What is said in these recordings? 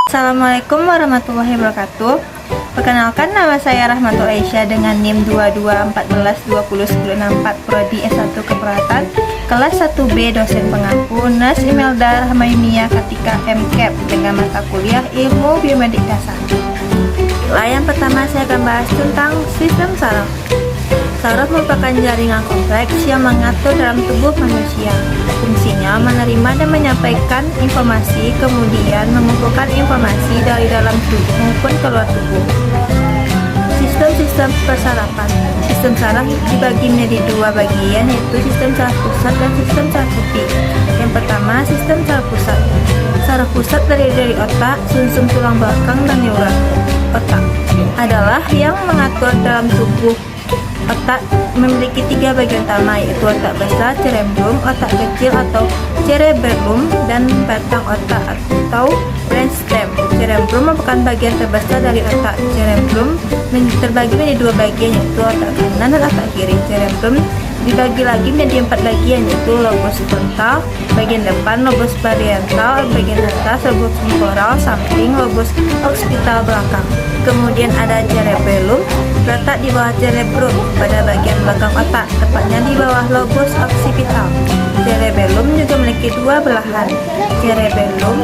Assalamualaikum warahmatullahi wabarakatuh. Perkenalkan, nama saya Rahmatul Aisyah dengan NIM 2214201064 Prodi S1 Keperawatan, kelas 1B, dosen pengampu Nurse Imelda Rahmayunia Katika MCAP dengan mata kuliah Ilmu Biomedik Dasar. Yang pertama saya akan bahas tentang sistem saraf. Saraf merupakan jaringan kompleks yang mengatur dalam tubuh manusia. Fungsinya menerima dan menyampaikan informasi, kemudian mengumpulkan informasi dari dalam tubuh maupun keluar tubuh. Sistem persarapan. Sistem saraf dibagi menjadi dua bagian, yaitu sistem saraf pusat dan sistem saraf tepi. Yang pertama, sistem saraf pusat. Saraf pusat terdiri dari otak, sumsum tulang belakang, dan neuron. Otak adalah yang mengatur dalam tubuh. Otak memiliki tiga bagian utama, yaitu otak besar, cerebrum, otak kecil atau cerebellum, dan batang otak atau brainstem. Cerebrum merupakan bagian terbesar dari otak. Cerebrum terbagi menjadi dua bagian, yaitu otak kanan dan otak kiri. Cerebrum dibagi lagi menjadi empat bagian, yaitu lobus frontal, bagian depan, lobus parietal, bagian atas, lobus temporal samping, lobus occipital belakang. Kemudian ada cerebellum, terletak di bawah cerebrum pada bagian belakang otak, tepatnya di bawah lobus occipital. Cerebellum juga memiliki dua belahan. Cerebellum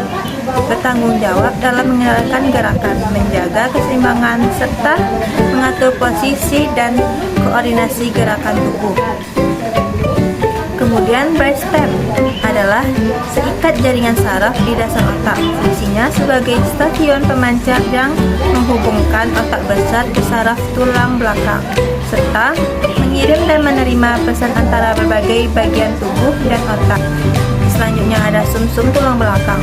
bertanggung jawab dalam mengendalikan gerakan, menjaga keseimbangan, serta mengatur posisi dan koordinasi gerakan tubuh. Kemudian brainstem adalah seikat jaringan saraf di dasar otak. Fungsinya sebagai stasiun pemancar yang menghubungkan otak besar ke saraf tulang belakang, serta mengirim dan menerima pesan antara berbagai bagian tubuh dan otak. Selanjutnya ada sumsum tulang belakang.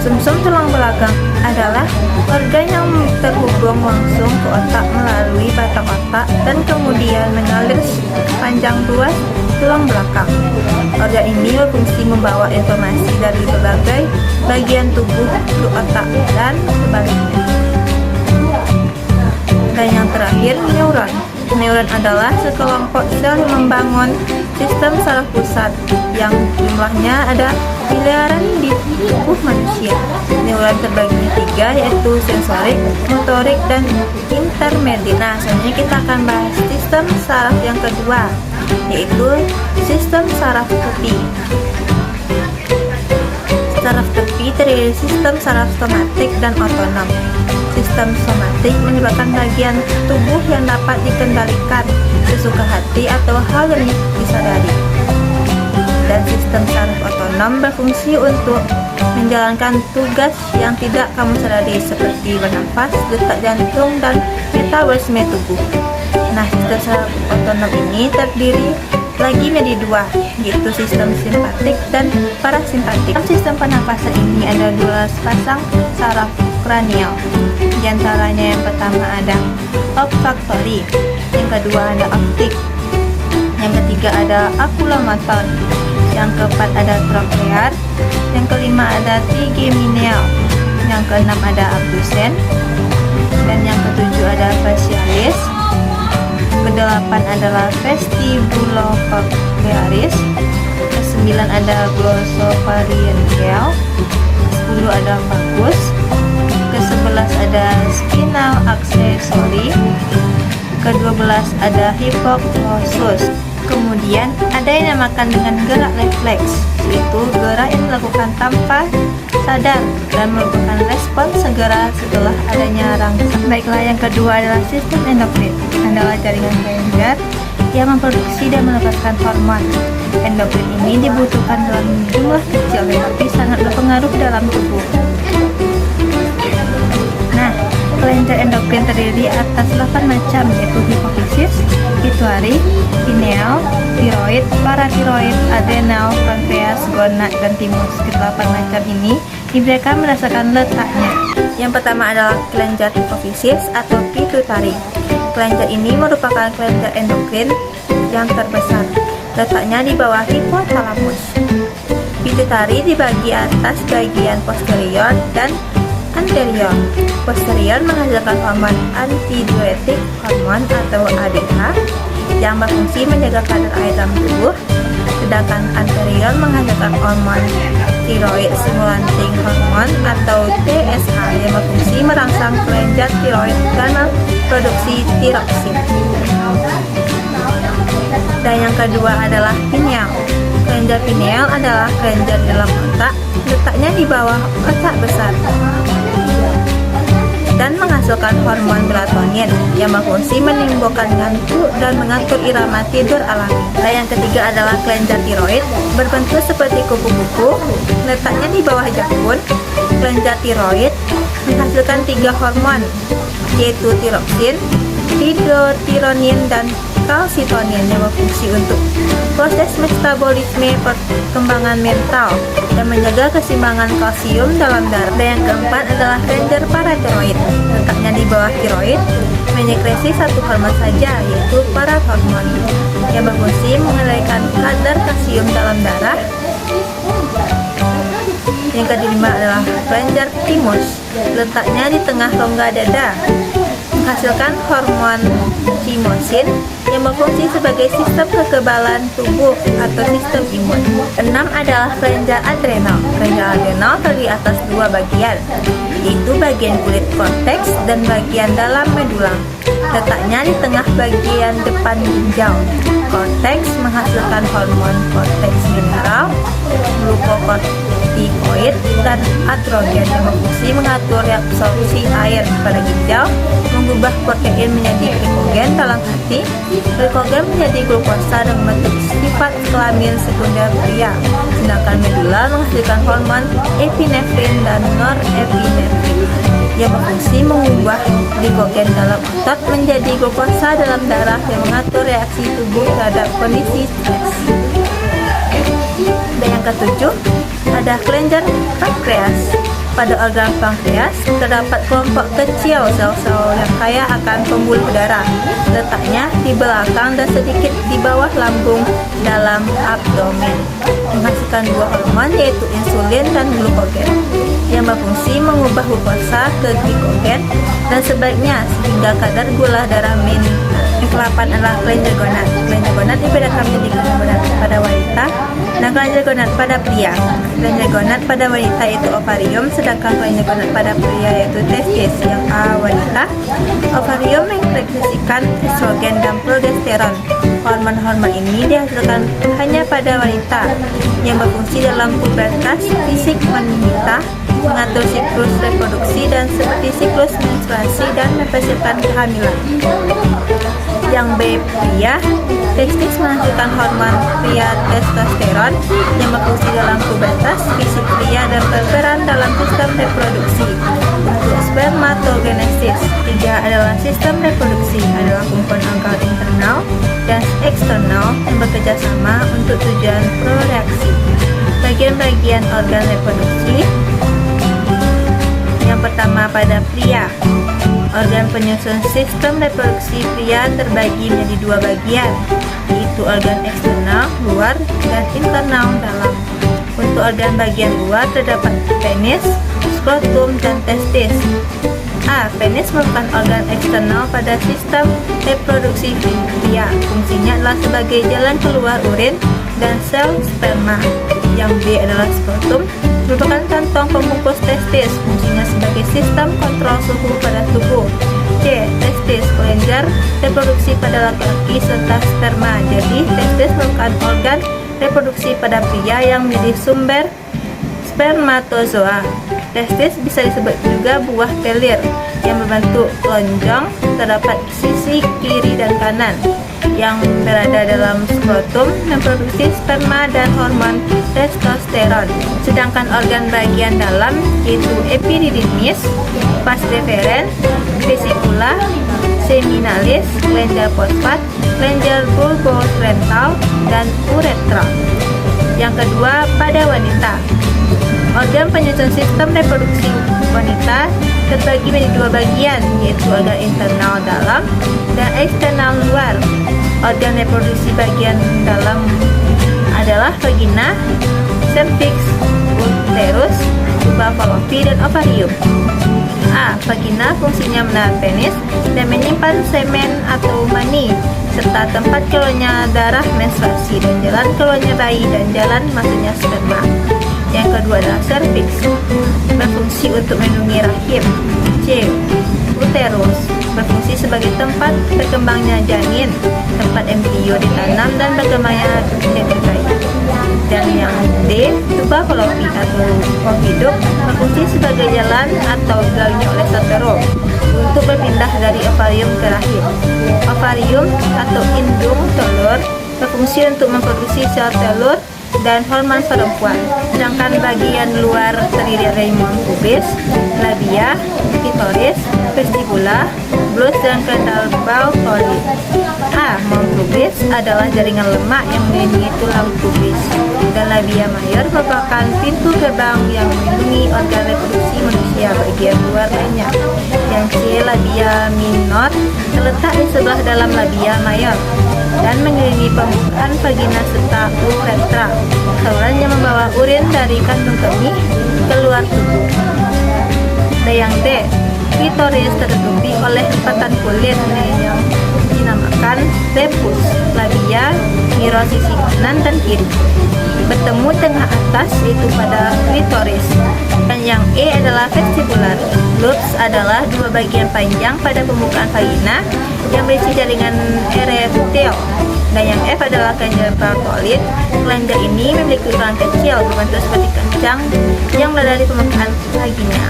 Sumsum tulang belakang adalah organ yang terhubung langsung ke otak melalui batang otak dan kemudian mengalir sepanjang ruas tulang belakang. Organ ini berfungsi membawa informasi dari berbagai bagian tubuh ke otak dan sebaliknya. Dan yang terakhir, neuron. Neuron adalah sekelompok sel yang membangun sistem saraf pusat yang jumlahnya ada miliaran di tubuh manusia. Neuron terbagi menjadi tiga, yaitu sensorik, motorik, dan intermediate. Nah, selanjutnya kita akan bahas sistem saraf yang kedua, yaitu sistem saraf tepi. Saraf tepi terdiri dari sistem saraf somatik dan otonom. Sistem somatik menyebabkan bagian tubuh yang dapat dikendalikan sesuka hati atau hal yang disadari. Dan sistem saraf otonom berfungsi untuk menjalankan tugas yang tidak kamu sadari, seperti bernafas, detak jantung, dan metabolisme tubuh. Nah, sistem saraf otonom ini terdiri lagi menjadi dua, yaitu sistem simpatik dan parasimpatik. Sistem pernapasan ini ada 12 pasang saraf kranial. Di antaranya yang pertama ada olfaktori, yang kedua ada optik, yang ketiga ada oculomotor, yang keempat ada trochlear, yang kelima ada trigeminal, yang keenam ada abdusen, dan yang ketujuh ada facialis. Kedelapan adalah vestibulocochlearis, kesembilan ada glossopharyngeal, 10 ada vagus, ke-11 ada spinal accessory, ke-12 ada hypoglosssus. Kemudian ada yang dinamakan dengan gerak refleks, yaitu gerak yang dilakukan tanpa sadar dan merupakan respons segera setelah adanya rangsang. Baiklah, yang kedua adalah sistem endokrin, adalah jaringan kelenjar yang memproduksi dan melepaskan hormon. Endokrin ini dibutuhkan dalam jumlah kecil tetapi sangat berpengaruh dalam tubuh. Nah, kelenjar endokrin terdiri atas 8 macam, yaitu hipofisis, pituitari, pineal, tiroid, paratiroid, adrenal, pankreas, gonad, dan timus. Ke-8 macam ini diberikan berdasarkan letaknya. Yang pertama adalah kelenjar hipofisis atau pituitari. Kelenjar ini merupakan kelenjar endokrin yang terbesar. Letaknya di bawah hipotalamus. Pituitari dibagi atas bagian posterior dan anterior. Posterior menghasilkan hormon antidiuretik hormon atau ADH yang berfungsi menjaga kadar air dalam tubuh, sedangkan anterior menghasilkan hormon Thyroid Stimulating Hormone atau TSH yang berfungsi merangsang kelenjar tiroid karena produksi tiroksin. Dan yang kedua adalah pineal. Kelenjar pineal adalah kelenjar dalam otak, letaknya di bawah otak besar, dan menghasilkan hormon melatonin yang berfungsi menimbulkan ngantuk dan mengatur irama tidur alami. Dan yang ketiga adalah kelenjar tiroid, berbentuk seperti kupu-kupu, letaknya di bawah jakun. Kelenjar tiroid menghasilkan 3 hormon, yaitu tiroksin, hidrotironin, dan kalsitonin yang berfungsi untuk proses metabolisme, perkembangan mental, dan menjaga keseimbangan kalsium dalam darah. Dan yang keempat adalah kelenjar paratiroid, letaknya di bawah tiroid, menyekresi 1 hormon saja, yaitu parathormon, yang berfungsi mengendalikan kadar kalsium dalam darah. Yang kelima adalah kelenjar thymus, letaknya di tengah rongga dada, menghasilkan hormon thymosin yang berfungsi sebagai sistem kekebalan tubuh atau sistem imun. 6 adalah kelenjar adrenal. Kelenjar adrenal terdiri atas 2 bagian, yaitu bagian kulit korteks dan bagian dalam medula. Letaknya di tengah bagian depan ginjal. Korteks menghasilkan hormon korteks mineral, glukokortikoid, dan androgen yang berfungsi mengatur reabsorpsi air pada ginjal, mengubah protein menjadi glikogen dalam hati. Glikogen menjadi glukosa dan membentuk sifat kelamin sekunder pria. Sedangkan medula menghasilkan hormon epinefrin dan norepinefrin yang berfungsi mengubah glikogen dalam otot menjadi glukosa dalam darah yang mengatur reaksi tubuh terhadap kondisi stres. Dan yang ketujuh ada kelenjar pankreas. Pada organ pankreas terdapat kelompok kecil sel-sel yang kaya akan pembuluh darah. Letaknya di belakang dan sedikit di bawah lambung dalam abdomen. Menghasilkan 2 hormon, yaitu insulin dan glukogen, yang berfungsi mengubah glukosa ke glikogen dan sebaliknya sehingga kadar gula darah meningkat. Yang ke-8 adalah kelenjar gonad. Kelenjar gonad dibedakan menjadi kelenjar gonad pada wanita dan kelenjar gonad pada pria. Kelenjar gonad pada wanita itu ovarium, sedangkan kelenjar gonad pada pria yaitu testis. Yang A wanita, ovarium mengekspresikan estrogen dan progesteron. Hormon-hormon ini dihasilkan hanya pada wanita yang berfungsi dalam pubertas, fisik wanita, mengatur siklus reproduksi dan seperti siklus menstruasi dan mempersiapkan kehamilan. Yang B pria, testis menghasilkan hormon pria testosteron yang berfungsi dalam pubertas, fisik pria, dan berperan dalam sistem reproduksi. Untuk spermatogenesis, 3 adalah sistem reproduksi adalah kumpulan organ internal dan eksternal yang bekerja sama untuk tujuan proreaksi. Bagian-bagian organ reproduksi. Yang pertama pada pria, organ penyusun sistem reproduksi pria terbagi menjadi 2 bagian, yaitu organ eksternal luar dan internal dalam. Untuk organ bagian luar terdapat penis, skrotum, dan testis. A. Penis merupakan organ eksternal pada sistem reproduksi pria. Fungsinya adalah sebagai jalan keluar urin dan sel sperma. Yang B adalah skrotum, merupakan kantong pembungkus testis. Fungsinya sebagai sistem kontrol suhu pada tubuh. C. Testis, kelenjar reproduksi pada laki-laki serta sperma. Jadi, testis merupakan organ reproduksi pada pria yang menjadi sumber spermatozoa. Testis bisa disebut juga buah telir yang berbentuk lonjong, terdapat sisi kiri dan kanan, yang berada dalam skrotum memproduksi sperma dan hormon testosteron. Sedangkan organ bagian dalam yaitu epididymis, vas deferens, vesicula, seminalis, kelenjar fosfat, kelenjar bulborental, dan uretra. Yang kedua pada wanita, organ penyusun sistem reproduksi wanita terbagi menjadi 2 bagian, yaitu organ internal dalam dan eksternal luar. Organ reproduksi bagian dalam adalah vagina, cervix, uterus, tuba fallopi, dan ovarium. A. Vagina fungsinya menahan penis dan menyimpan semen atau mani, serta tempat keluarnya darah menstruasi dan jalan keluarnya bayi dan jalan masuknya sperma. Yang kedua adalah serviks, berfungsi untuk melindungi rahim. C. Uterus, berfungsi sebagai tempat berkembangnya janin, tempat embrio ditanam dan berkembangnya heterozoid. Dan yang D. Tuba falopi atau ruang hidup, berfungsi sebagai jalan atau dilalui oleh hetero untuk berpindah dari ovarium ke rahim. Ovarium atau indung telur berfungsi untuk memproduksi sel telur dan hormon perempuan. Sedangkan bagian luar terdiri dari mons pubis, labia, klitoris, vestibula, glus dan kelenjar bawah polit. A. Mons pubis adalah jaringan lemak yang melindungi tulang pubis, dan labia major merupakan pintu gerbang yang melindungi organ reproduksi manusia bagian luar lainnya. Yang C. Labia minor terletak di sebelah dalam labia mayor dan mengelilingi pembukaan vagina serta uretra, saluran yang membawa urin dari kandung kemih keluar tubuh. Dan yang D. Klitoris tertutupi oleh empatan kulit yang dinamakan prepus, labia, mirror sisi kanan dan kiri, bertemu tengah atas yaitu pada klitoris. Dan yang E adalah vestibular. Lobes adalah dua bagian panjang pada pembukaan vagina yang berisi jaringan eretel. Dan yang F adalah kelenjar polit. Kelenjar ini memiliki ukuran kecil berbentuk seperti kacang yang berada di permukaan vagina.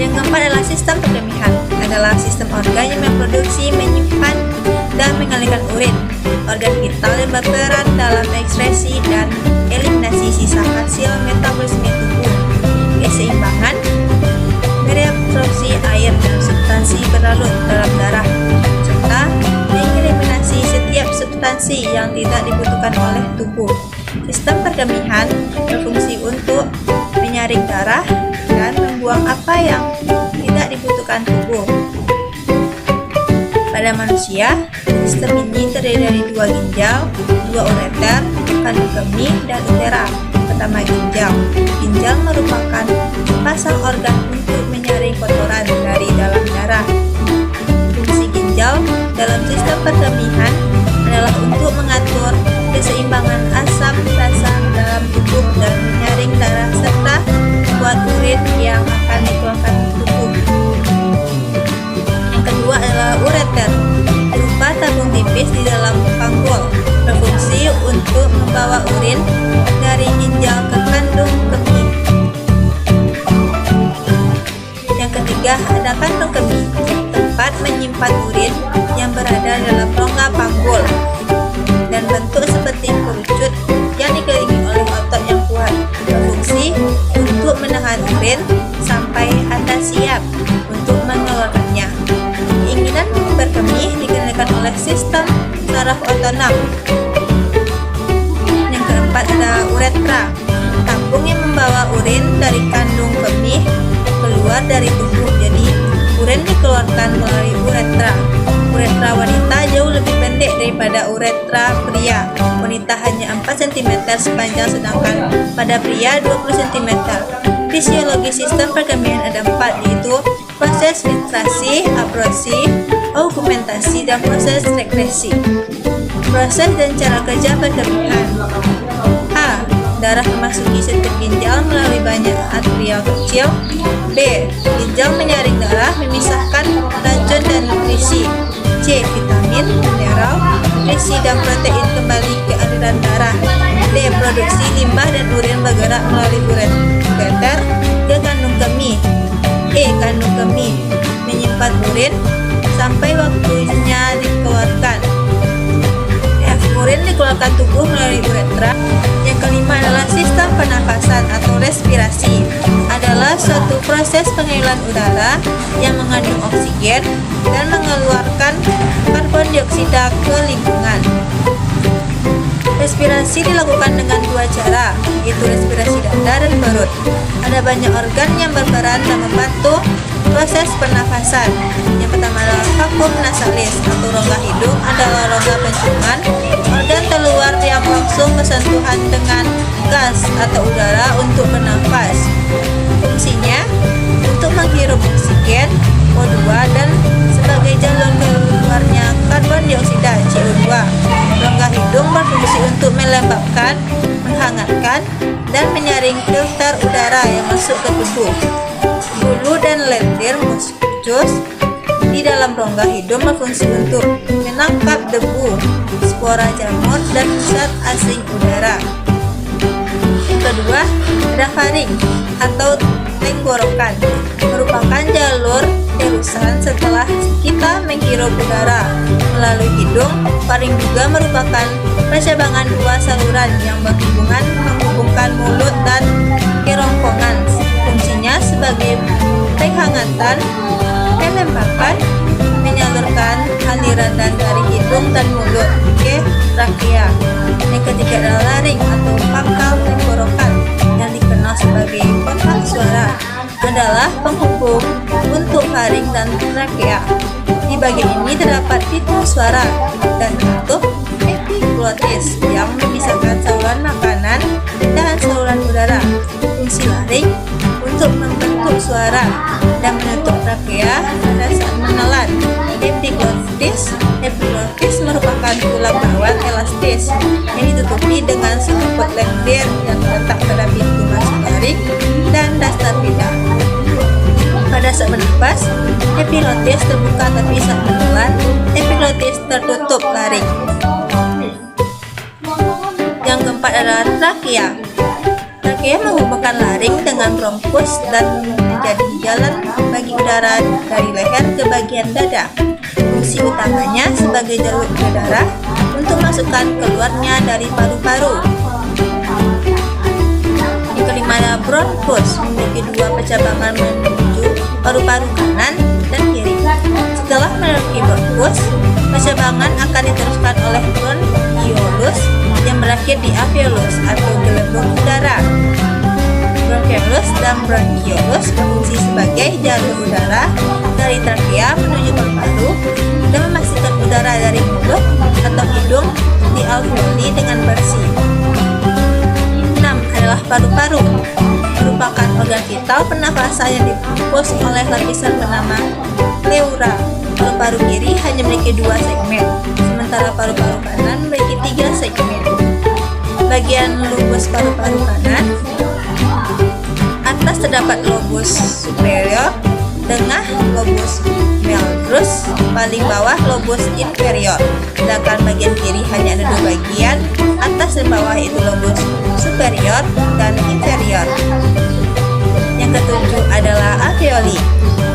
Yang keempat adalah sistem perkemihan. Adalah sistem organ yang memproduksi, menyimpan, dan mengalirkan urin. Organ vital yang berperan dalam ekskresi dan eliminasi sisa hasil metabolisme tubuh. Keseimbangan, mereabsorpsi air dan substansi berlarut dalam darah, serta mengeliminasi setiap substansi yang tidak dibutuhkan oleh tubuh. Sistem perkemihan berfungsi untuk menyaring darah dan membuang apa yang tidak dibutuhkan tubuh. Pada manusia, sistem ini terdiri dari dua ginjal, dua ureter, kandung kemih, dan utera. Pertama, ginjal. Ginjal merupakan pasang organ untuk menyaring kotoran dari dalam darah. Fungsi ginjal dalam sistem perkemihan adalah untuk mengatur keseimbangan asam basa dalam tubuh dan menyaring darah serta membuat urin yang akan dikeluarkan tubuh. Yang kedua adalah ureter, berupa tabung tipis di dalam panggul, berfungsi untuk membawa urin dari ginjal ke kandung kemih. Yang ketiga ada kandung kemih, tempat menyimpan urin yang berada dalam rongga panggul dan bentuk seperti kerucut yang dikelilingi oleh otot yang kuat, berfungsi untuk menahan urin sampai Anda siap untuk mengeluarkannya. Keinginan berkemih dikendalikan oleh sistem saraf otonom. Yang keempat ada uretra, tabung yang membawa urin dari kandung kemih keluar dari tubuh. Jadi urin dikeluarkan melalui uretra. Uretra wanita jauh lebih pendek daripada uretra pria. Wanita hanya 4 cm sepanjang, sedangkan pada pria 20 cm. Fisiologi sistem perkemihan ada 4, yaitu proses filtrasi, abrasi, augmentasi, dan proses regresi. Proses dan cara kerja perkemihan. A. Darah memasuki setiap ginjal melalui banyak arterial kecil. B. Ginjal menyaring darah, memisahkan racun dan nutrisi. C. Vitamin, mineral, nutrisi, dan protein kembali ke aliran darah. D. Produksi limbah dan urin bergerak melalui ureter ke kandung kemih. E. Kandung kemih menyimpan urin sampai waktunya dikeluarkan. F. Urin dikeluarkan tubuh melalui uretra. Yang kelima adalah sistem pernafasan atau respirasi. Adalah suatu proses pengaliran udara yang mengandung oksigen dan mengeluarkan karbon dioksida ke lingkungan. Respirasi dilakukan dengan dua cara, yaitu respirasi dada dan perut. Ada banyak organ yang berperan dalam membantu proses pernafasan. Yang pertama adalah vakum nasalis atau rongga hidung, adalah rongga penciuman, organ terluar yang langsung bersentuhan dengan gas atau udara untuk bernafas. Fungsinya untuk menghirup oksigen, O2, dan sebagai jalur keluarnya karbon dioksida CO2. Rongga hidung berfungsi untuk melembabkan, menghangatkan dan menyaring filter udara yang masuk ke tubuh. Bulu dan lendir mucus di dalam rongga hidung berfungsi untuk menangkap debu, spora jamur, dan zat asing udara. Yang kedua, ada faring atau tenggorokan, merupakan jalur terusan setelah kita menghirup udara melalui hidung. Faring juga merupakan percabangan dua saluran yang menghubungkan mulut dan kerongkongan. Fungsinya sebagai penghangatan, penembakan, menyalurkan aliran dan dari hidung dan mulut ke trakea. Yang ketiga adalah laring atau pangkal tenggorokan yang dikenal sebagai kotak suara, adalah penghubung untuk faring dan trakea. Di bagian ini terdapat titik suara dan bentuk epiglotis yang memisahkan saluran makanan dan saluran udara. Fungsi laring untuk membentuk suara dan menutup trakea pada saat menelan. Epiglotis merupakan tulang rawan elastis yang ditutupi dengan selaput lendir yang terletak pada pintu masuk laring dan dasar lidah. Pada saat bernafas, epiglotis terbuka, tapi saat menelan, epiglotis tertutup laring. Yang keempat adalah trakea. Trakea menghubungkan laring dengan bronkus dan menjadi jalan bagi udara dari leher ke bagian dada. Fungsi utamanya sebagai jalur udara untuk masukkan keluarnya dari paru-paru. Yang kelima adalah bronkus, memiliki dua percabangan menuju paru-paru kanan dan kiri. Setelah memiliki bronkus, percabangan akan diteruskan oleh bronkiolus yang berakhir di alveolus atau gelembung udara. Bronkiolus dan bronkiolus berfungsi sebagai jalur udara dari trakea menuju paru-paru dan memastikan udara dari mulut atau hidung di alveoli dengan bersih. 6 adalah paru-paru, merupakan organ vital pernafasan yang dibungkus oleh lapisan bernama pleura. Paru-paru kiri hanya memiliki 2 segmen, sementara paru-paru kanan memiliki 3 segmen. Bagian lobus paru-paru kanan, atas terdapat lobus superior, tengah lobus meandrus, paling bawah lobus inferior. Sedangkan bagian kiri hanya ada 2 bagian, atas dan bawah, yaitu lobus superior dan inferior. Yang ketujuh adalah alveoli,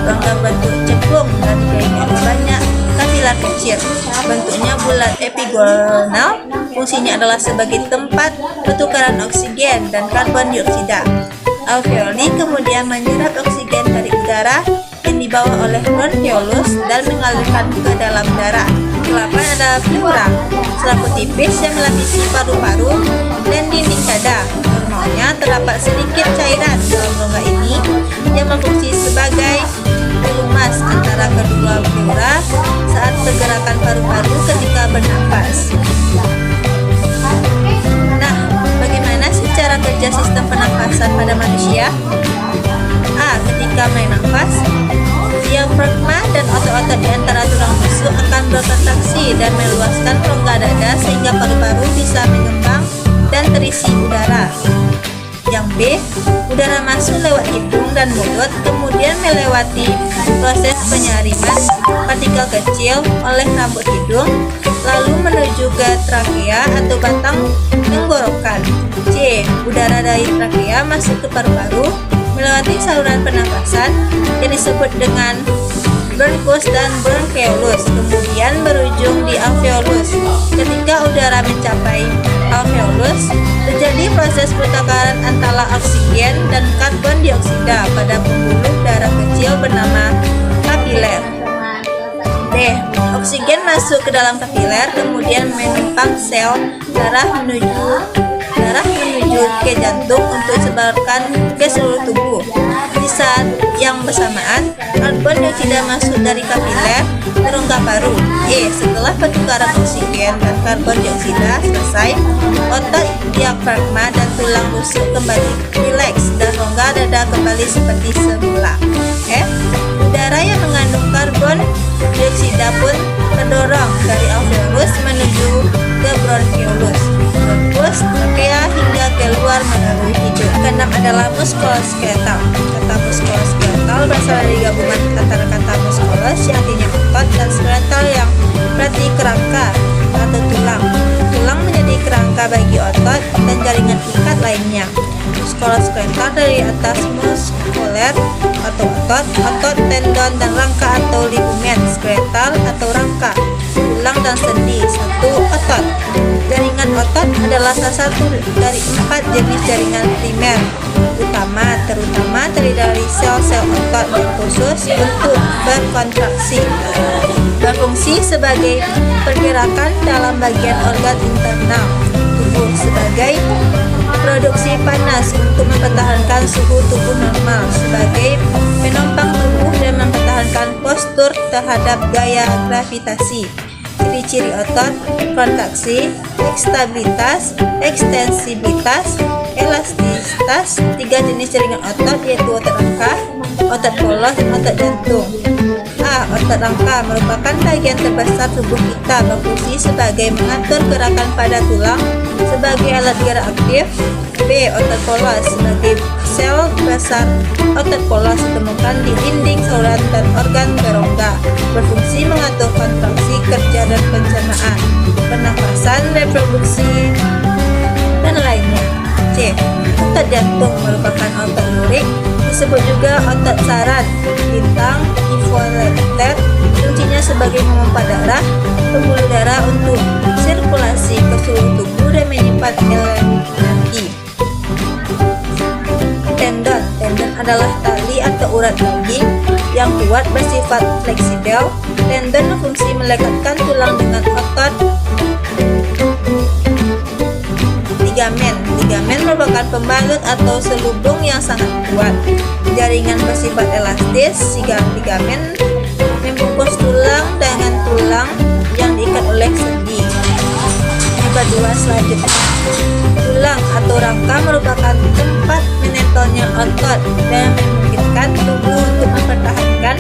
rongga bentuk cekung dan dikelilingi banyak kapilar kecil. Bentuknya bulat epigonal, fungsinya adalah sebagai tempat pertukaran oksigen dan karbon dioksida. Alveoli kemudian menyerap oksigen dari udara yang dibawa oleh bronkiolus dan mengalirkan ke dalam darah. Delapan adalah pleura, selaput tipis yang melapisi paru-paru dan dinding dada. Normalnya terdapat sedikit cairan dalam rongga ini yang berfungsi sebagai pelumas antara kedua pleura saat pergerakan paru-paru ketika bernafas. Nah, bagaimana sih cara kerja sistem pernafasan pada manusia? A. Ketika bernafas, diafragma dan otot-otot di antara tulang rusuk akan berkontraksi dan meluaskan rongga dada sehingga paru-paru bisa mengembang dan terisi udara. Yang B. Udara masuk lewat hidung dan mulut, kemudian melewati proses penyaringan partikel kecil oleh rambut hidung, lalu menuju ke trakea atau batang tenggorokan. C. Udara dari trakea masuk ke paru-paru melewati saluran pernafasan yang disebut dengan bronkus dan bronkiolus, kemudian berujung di alveolus. Ketika udara mencapai alveolus, terjadi proses pertukaran antara oksigen dan karbon dioksida pada pembuluh darah kecil bernama kapiler. D. Oksigen masuk ke dalam kapiler, kemudian menumpang sel darah menuju ke jantung untuk disebarkan ke seluruh tubuh. Di saat yang bersamaan, karbon dioksida masuk dari kapiler ke rongga paru. E. Setelah pertukaran oksigen dan karbon dioksida selesai, otot diafragma dan tulang rusuk kembali rileks dan rongga dada kembali seperti semula. F. Udara yang mengandung karbon dioksida pun terdorong dari alveolus menuju ke bronkiolus, bronkus, trakea hingga ke adalah muskuloskeletal. Kata muskuloskeletal berasal dari gabungan antara kata musculus yang artinya otot dan skeletal yang berarti kerangka atau tulang. Tulang menjadi kerangka bagi otot dan jaringan ikat lainnya. Muskuloskeletal dari atas muskuler atau otot, tendon dan rangka atau ligamen, skeletal atau rangka, tulang dan sendi. Satu, otot. Jaringan otot adalah salah satu dari 4 jenis jaringan primer terutama terdiri dari sel-sel otot yang khusus untuk berkontraksi, berfungsi sebagai pergerakan dalam bagian organ internal tubuh, sebagai produksi panas untuk mempertahankan suhu tubuh normal, sebagai penopang tubuh dan mempertahankan postur terhadap gaya gravitasi. Ciri-ciri otot: kontraksi, stabilitas, ekstensibilitas, elastisitas. 3 jenis jaringan otot yaitu otot rangka, otot polos, dan otot jantung. A. Otot rangka merupakan bagian terbesar tubuh kita, berfungsi sebagai mengatur gerakan pada tulang sebagai alat gerak aktif. B. Otot polos sebagai sel besar otot polos ditemukan di dinding saluran dan organ berongga, berfungsi mengatur kontraksi, kerja dan pencernaan, pernafasan, reproduksi, dan lainnya. C. Otot jantung merupakan otot lurik, disebut juga otot saran, bintang, involuter. Fungsinya sebagai memompa darah, pembuluh darah untuk sirkulasi ke seluruh tubuh dan menyimpan energi. Tendon adalah tali atau urat daging yang kuat bersifat fleksibel. Tendon berfungsi melekatkan tulang dengan otot. Ligamen merupakan pembalut atau selubung yang sangat kuat. Jaringan bersifat elastis. Ligamen membungkus tulang dengan tulang yang diikat oleh sendi. Yang kedua, selanjutnya, tulang atau rangka merupakan tempat menempelnya otot dan memungkinkan tubuh untuk mempertahankan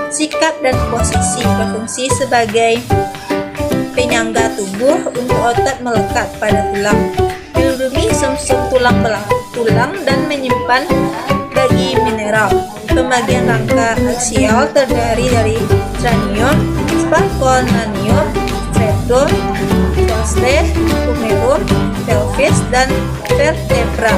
sikap dan posisi, berfungsi sebagai penyangga tubuh untuk otot melekat pada tulang, melindungi sumsum tulang dan menyimpan bagi mineral. Pembagian rangka aksial terdiri dari cranium, scapulohumerus, sternum, costae, humerus, pelvis, dan vertebra.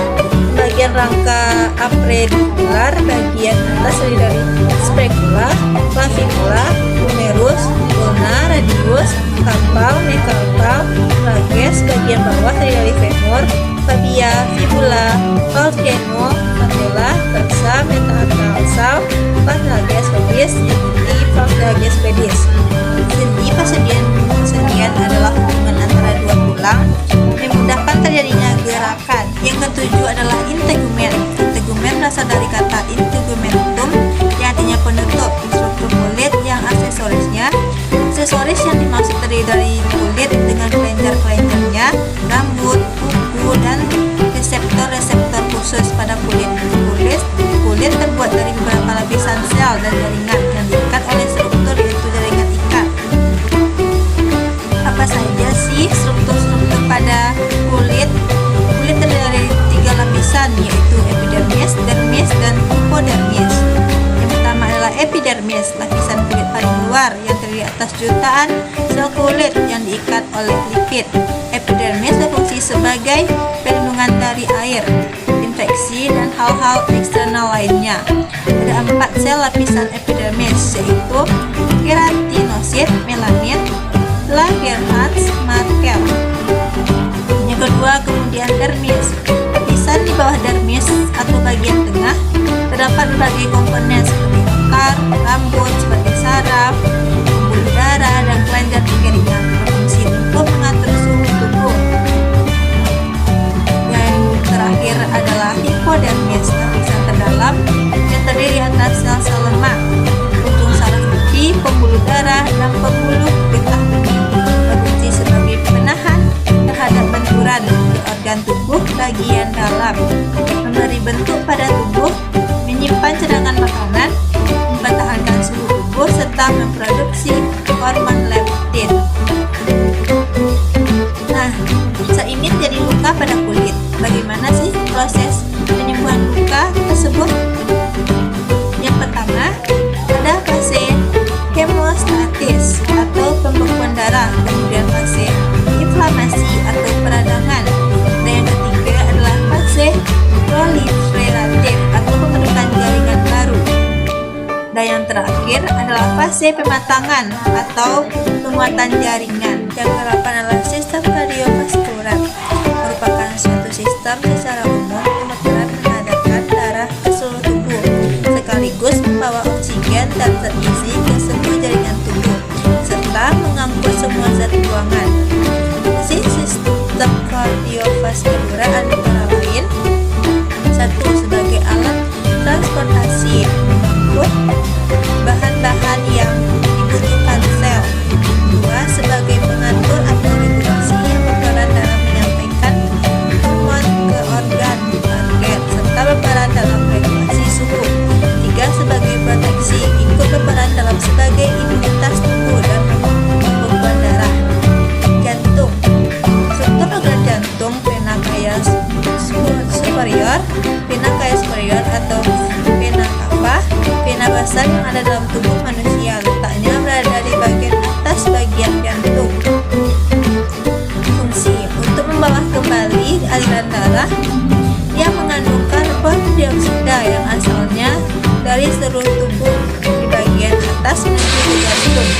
Bagian rangka appendicular bagian atas terdiri dari scapula, clavicula, humerus, ulna, radius, carpal, metacarpal, tragus. Bagian bawah terdiri dari femur, fibula, fibula, calcaneus, patella, tarsa, metatarsal, tragus pedis, sendi, tragus pedis. Sendi persendian adalah hubungan antara dua tulang, memudahkan terjadinya gerakan. Yang ketujuh adalah integumen. Integumen berasal dari kata integumentum yang artinya penutup. Struktur kulit yang aksesoris yang dimaksud terdiri dari kulit dengan kelenjar-kelenjarnya, rambut, kuku, dan reseptor-reseptor khusus pada kulit. Kulit terbuat dari beberapa lapisan sel dan jaringan yang diikat oleh struktur yaitu jaringan ikat. Apa saja sih struktur-struktur pada kulit? Kulit terdiri dari 3 lapisan yaitu epidermis, dermis, dan hipodermis. Yang pertama adalah epidermis, lapisan kulit paling luar yang terdiri atas jutaan sel kulit yang diikat oleh lipid. Epidermis berfungsi sebagai perlindungan dari air, infeksi, dan hal-hal eksternal lainnya. Ada 4 sel lapisan epidermis yaitu keratinosit, melanin, Langerhans, Merkel. Yang kedua, kemudian dermis. Lapisan di bawah dermis atau bagian tengah terdapat berbagai komponen seperti akar, rambut sebagai saraf, pembuluh darah, dan kelenjar keringat, berfungsi untuk mengatur suhu tubuh. Yang terakhir adalah hipodermis, lapisan terdalam yang terdiri atas sel-sel lemak, ujung saraf putih, pembuluh darah, dan pembuluh getah benih, berfungsi sebagai penahan terhadap benturan ke organ tubuh bagian dalam, memberi bentuk pada tubuh, menyimpan cadangan makanan, mempertahankan suhu tubuh, serta memproduksi hormon leptin. Nah, seimin jadi luka pada kulit. Bagaimana sih proses penyembuhan luka? fase pematangan atau penguatan jaringan. Yang ke-8 adalah sistem kardiovaskular, merupakan suatu sistem secara umum yang berperan mengadarkan darah ke seluruh tubuh, sekaligus membawa oksigen dan zat gizi ke semua jaringan tubuh, serta mengangkut semua zat buangan. Fungsi sistem kardiovaskular antara lain: 1. Sebagai alat transportasi, mengangkut bahan-bahan yang dibutuhkan sel. 2. Sebagai pengatur atau regulasi yang berperan dalam menyampaikan hormon ke organ target serta berperan dalam regulasi suhu. 3. Sebagai proteksi, ikut berperan dalam sebagai imunitas tubuh dan pembekuan darah. Jantung. Struktur organ jantung: vena cava superior, vena cava superior atau vena cava, vena basal yang ada dalam tubuh manusia. Letaknya berada di bagian atas bagian jantung. Fungsi: untuk membawa kembali aliran darah yang mengandung karbon dioksida yang asalnya dari seluruh tubuh di bagian atas menuju ke jantung.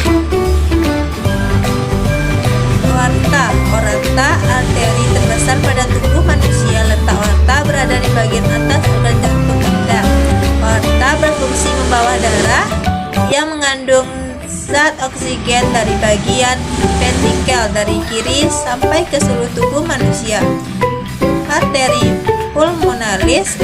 Aorta, arteri terbesar pada tubuh manusia. Letak aorta berada di bagian atas organ jantung Anda. Aorta berfungsi membawa darah yang mengandung zat oksigen dari bagian ventrikel dari kiri sampai ke seluruh tubuh manusia. Arteri pulmonalis,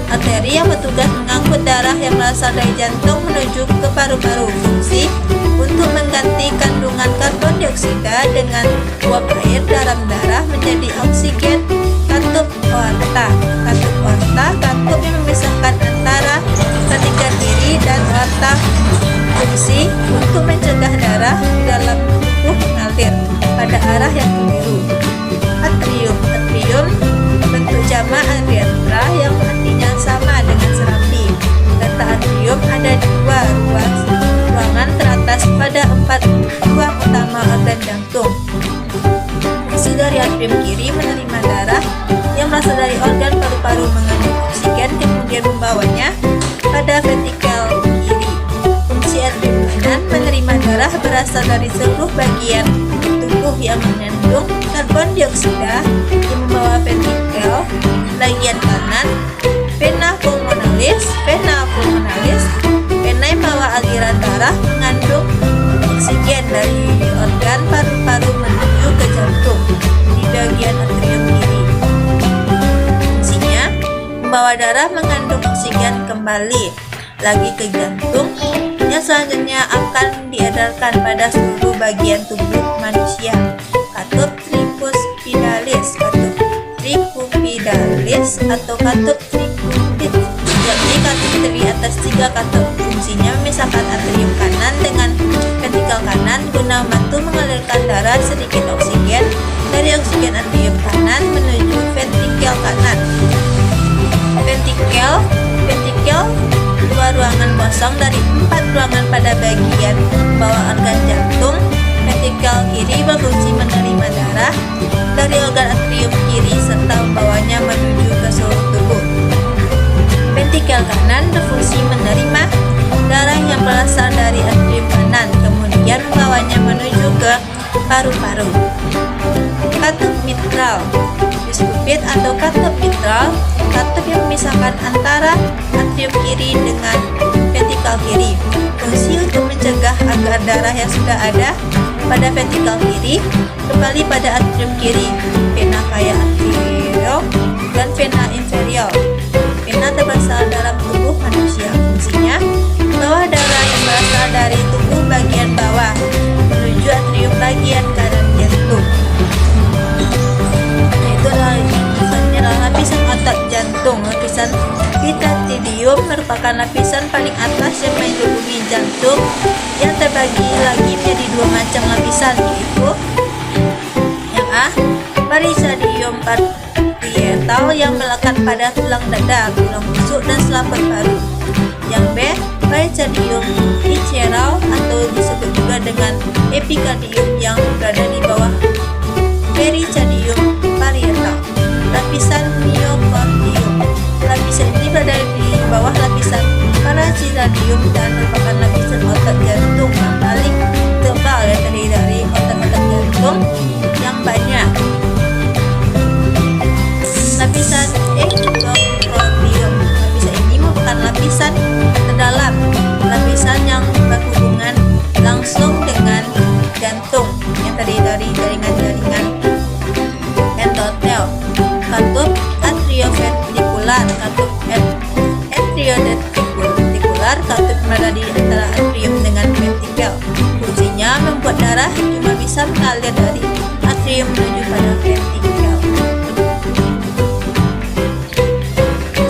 arteri yang bertugas mengangkut darah yang berasal dari jantung menuju ke paru-paru. Fungsi: untuk mengganti kandungan karbon dioksida dengan uap air dalam darah menjadi oksigen. Katup aorta, katup yang memisahkan antara ventrikel kiri dan aorta. Fungsi: untuk mencegah darah di dalam tubuh mengalir pada arah yang keliru. Atrium bentuk jamak atrium yang artinya sama dengan serambi. Letak atrium ada di dua ruangan teratas pada 4 ruang utama organ jantung. Fungsi dari atrium kiri: menerima darah yang berasal dari organ paru-paru mengandung oksigen, kemudian membawanya pada ventrikel kiri. Fungsi atrium kanan: menerima darah berasal dari seluruh bagian tubuh yang mengandung karbon dioksida, yang membawa ventrikel bagian kanan. Vena pulmonalis, vena yang membawa aliran darah mengandung oksigen dari organ paru-paru menuju ke jantung di bagian atrium kiri. Fungsinya membawa darah mengandung oksigen kembali lagi ke jantung, yang selanjutnya akan diedarkan pada seluruh bagian tubuh manusia. Katup tricuspidalis atau katup tricupit, yakni katup terdiri atas 3 katup. Fungsinya memisahkan atrium kanan dengan ventrikel kanan guna membantu mengalirkan darah sedikit oksigen dari oksigen atrium kanan menuju ventrikel kanan. Ventrikel 2 ruangan kosong dari 4 ruangan pada bagian bawah organ jantung. Ventrikel kiri berfungsi menerima darah dari organ atrium kiri serta membawanya menuju ke seluruh tubuh. Ventrikel kanan berfungsi menerima darah yang berasal dari atrium kanan, kemudian membawanya menuju ke paru-paru. Katup mitral, biskupit atau katup mitral, katup yang memisahkan antara atrium kiri dengan ventrikel kiri. Fungsi untuk mencegah agar darah yang sudah ada pada ventrikel kiri kembali pada atrium kiri. Vena cava anterior dan vena inferior. Vena terbesar dalam tubuh manusia. Fungsinya membawa darah yang berasal dari tubuh bagian bawah menuju atrium bagian kanan jantung. Itu adalah lapisan otot jantung. Lapisan epitelium merupakan lapisan paling atas yang mengelilingi jantung, yang terbagi lagi menjadi 2 macam lapisan, yaitu yang A, pericardium parietal yang melekat pada tulang dada, tulang rusuk dan selaput paru. Yang B, pericardium visceral atau disebut juga dengan epicardium yang berada di bawah pericardium parietal. Lapisan miocardium. Lapisan ini berada di bawah lapisan paracardium dan merupakan berada di antara atrium dengan ventrikel. Fungsinya membuat darah cuma bisa mengalir dari atrium menuju pada ventrikel.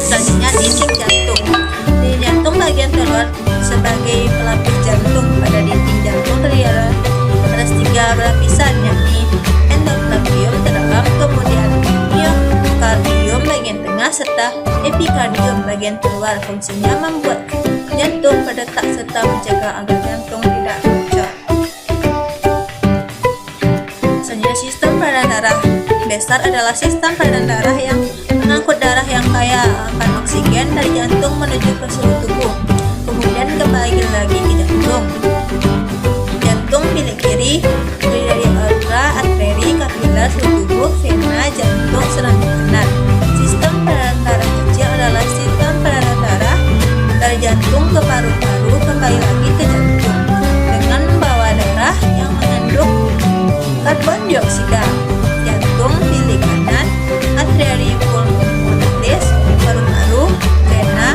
Selanjutnya dinding jantung. Dinding jantung bagian terluar sebagai pelapis jantung. Pada dinding jantung terdapat 3 lapisan, yakni endokardium terdalam, kemudian miokardium bagian tengah, serta epikardium bagian terluar. Fungsinya membuat jantung berdetak serta menjaga agar jantung tidak bocor. Selanjutnya sistem peredaran darah. Besar adalah sistem peredaran darah yang mengangkut darah yang kaya akan oksigen dari jantung menuju ke seluruh tubuh, kemudian kembali lagi ke jantung. Jantung bilik kiri terdiri dari aorta, arteri, kapiler, seluruh tubuh, vena, jantung, selanjutnya kanan. Sistem peredaran darah kecil adalah sistem peredaran darah dari jantung ke paru-paru kembali lagi ke jantung dengan membawa darah yang mengandung karbon dioksida. Jantung bilik kanan, arteri pulmonalis, paru-paru, vena,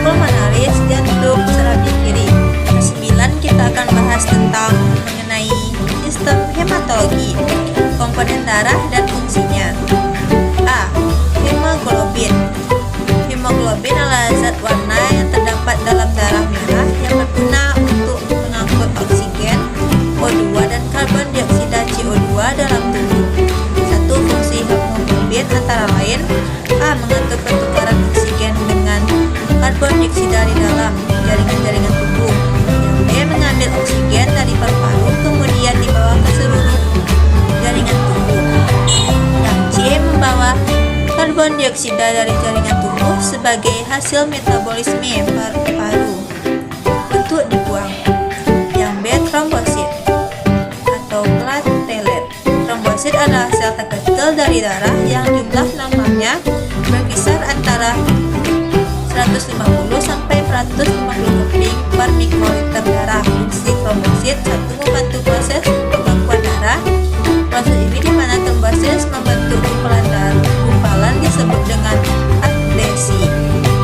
pulmonalis, jantung, serambi kiri. Ke-9 kita akan bahas tentang mengenai sistem hematologi, komponen darah dan fungsinya. A. Hemoglobin. Hemoglobin adalah zat warna yang terdapat dalam darah merah yang berguna untuk mengangkut oksigen, O2 dan karbon dioksida CO2 dalam tubuh. Satu fungsi hemoglobin antara lain: A. Mengatur pertukaran oksigen dengan karbon dioksida di dalam jaringan-jaringan tubuh. B. Mengambil oksigen dari paru-paru kemudian dibawa ke seluruh jaringan tubuh. Yang C. Membawa karbon dioksida dari jaringan tubuh sebagai hasil metabolisme paru-paru untuk dibuang. Yang B. Trombosit atau platelet. Trombosit adalah sel terkecil dari darah yang jumlah normalnya berkisar antara 150 sampai 450 keping per mikroliter darah. Fungsi trombosit: 1. Membantu proses pembekuan darah. Proses ini di mana trombosit membentuk gumpalan disebut dengan adhesi.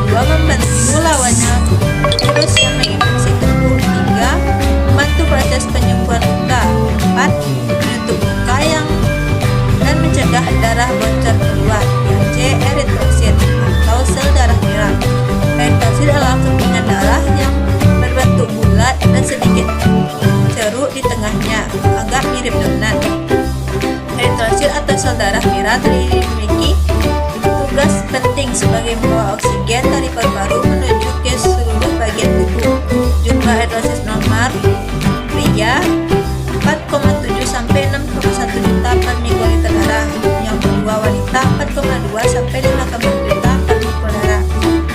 2. Membantu lawannya virus yang menginfeksi tubuh. 3. Membantu proses penyembuhan luka. 4. Menutup luka dan mencegah darah bocor keluar. Yang C. Eritrosit atau sel darah merah. Eritrosit adalah kepingan darah yang berbentuk bulat dan sedikit ceruk di tengahnya, agak mirip donat. Eritrosit atau sel darah merah memiliki tugas penting sebagai membawa oksigen dari paru-paru menuju ke seluruh bagian tubuh. Jumlah eritrosit normal pria 4,7 sampai 6,1 juta per mikroliter darah. Yang kedua wanita 4,2 sampai 5,2 juta per mikrodarah.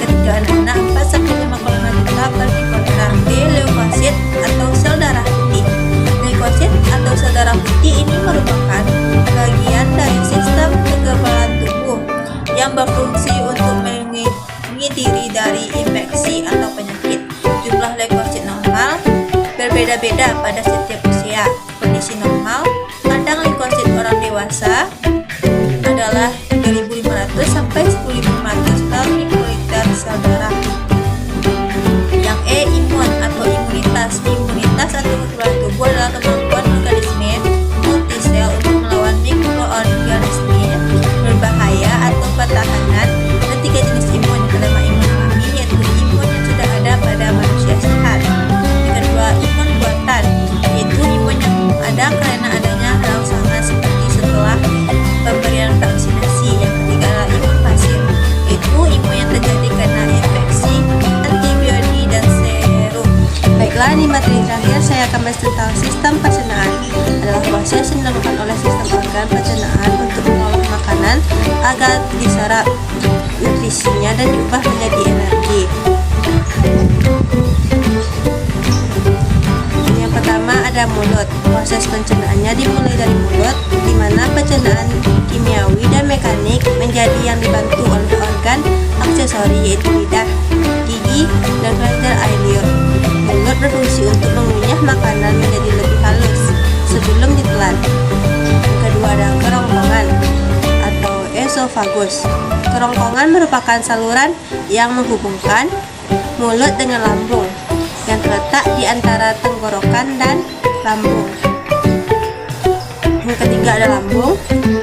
Ketiga anak-anak 4 sampai 5,5 juta per mikrodarah. D. Leukosit atau sel darah putih. Leukosit atau sel darah putih ini merupakan bagian dari sistem kekebalan tubuh yang berfungsi untuk melindungi diri dari infeksi atau penyakit. Jumlah leukosit normal berbeda-beda pada setiap usia. Kondisi normal kadar leukosit orang dewasa adalah 3.500 sampai 10.500 per mikroliter sel darah. Yang E. Imun atau imunitas. Imunitas atau kekebalan tubuh adalah kemampuan organisme multisel untuk melawan mikroorganisme berbahaya atau pertahanan. Ada 3 jenis imun. Yang pertama imun alami, yaitu imun yang sudah ada pada manusia sehat. Yang kedua imun buatan, yaitu imun yang ada karena adanya rangsangan seperti setelah pemberian vaksinasi. Yang ketiga adalah imun pasif, yaitu imun yang terjadi karena infeksi, antibiotik dan serum. Baiklah, di materi terakhir saya akan bahas tentang sistem pencernaan. Adalah proses yang dilakukan oleh sistem organ pencernaan untuk mengolah makanan agar diserap nutrisinya dan diubah menjadi energi. Yang pertama ada mulut. Proses pencernaannya dimulai dari mulut, di mana pencernaan kimiawi dan mekanik menjadi yang dibantu oleh organ aksesori yaitu lidah, gigi, dan kelenjar air liur. Mulut berfungsi untuk mengunyah makanan menjadi lebih halus sebelum ditelan. Yang kedua ada kerongkongan atau esofagus. Kerongkongan merupakan saluran yang menghubungkan mulut dengan lambung. yang terletak di antara tenggorokan dan lambung. Yang ketiga ada lambung.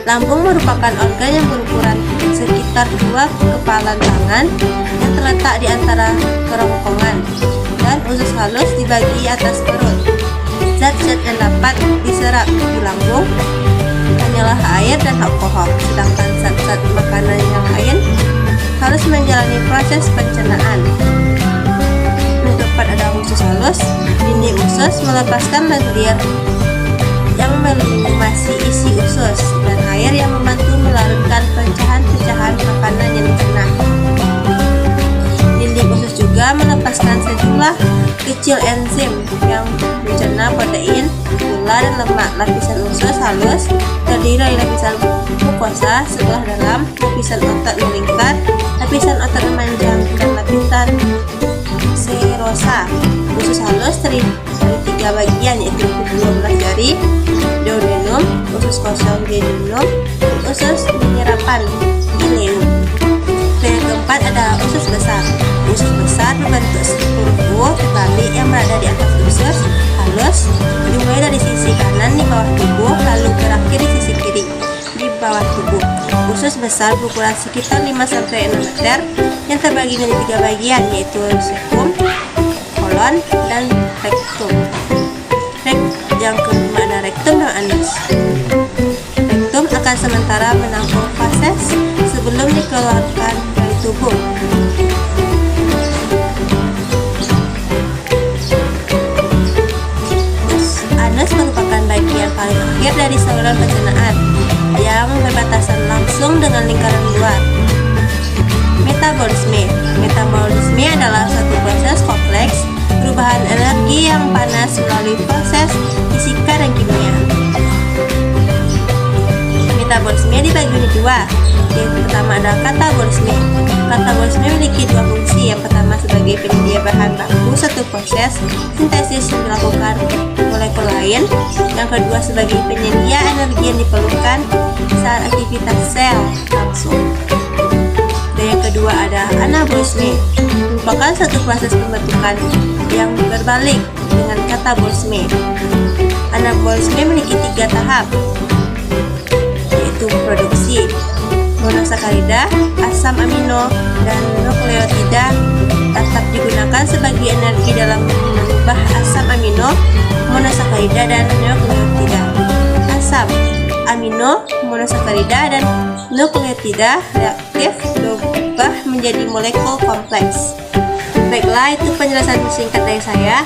Lambung merupakan organ yang berukuran sekitar 2 kepalan tangan yang terletak di antara kerongkongan, dan usus halus di bagian atas perut. Zat-zat yang dapat diserap di lambung hanyalah air dan alkohol, sedangkan zat-zat makanan yang lain harus menjalani proses pencernaan. Yang keempat ada usus halus. Dinding usus melepaskan lendir yang melumasi isi usus dan air yang membantu melarutkan pecahan-pecahan makanan yang dicerna. Dinding usus juga melepaskan sejumlah kecil enzim yang mencerna protein, gula, dan lemak. Lapisan usus halus terdiri dari lapisan mukosa sebelah dalam, lapisan otot melingkar, lapisan otot memanjang, dan lapisan serosa. Usus halus terdiri dari 3 bagian, yaitu 12 jari, duodenum, usus kosong duodenum, usus penyerapan ileum. Dan yang keempat ada usus besar. Usus besar berbentuk huruf U terbalik yang berada di atas usus halus, dimulai dari sisi kanan di bawah tubuh, lalu berakhir di sisi kiri di bawah tubuh. Usus besar berukuran sekitar 5-6 meter yang terbagi menjadi 3 bagian, yaitu cecum, kolon, dan rektum. Yang kelima ada rektum dan anus. Rektum akan sementara menampung feses sebelum dikeluarkan dari tubuh. Anus merupakan bagian paling akhir dari saluran pencernaan yang berbatasan langsung dengan lingkaran luar. Metabolisme. Metabolisme adalah satu proses kompleks perubahan energi yang panas melalui proses fisika dan kimia. Metabolisme dibagi menjadi 2. Yang pertama adalah katabolisme. Katabolisme memiliki 2 fungsi. Yang pertama sebagai penyedia bahan baku satu proses sintesis yang dilakukan molekul lain. Yang kedua sebagai penyedia energi yang diperlukan saat aktivitas sel langsung. Dan yang kedua ada anabolisme, merupakan satu proses pembentukan yang berbalik dengan katabolisme. Anabolisme memiliki 3 tahap, yaitu produksi monosakarida, asam amino, dan nukleotida. Tetap digunakan sebagai energi dalam mengubah asam amino, monosakarida, dan nukleotida. Asam amino, monosakarida, dan nukleotida reaktif berubah menjadi molekul kompleks. Baiklah, itu penjelasan singkat dari saya.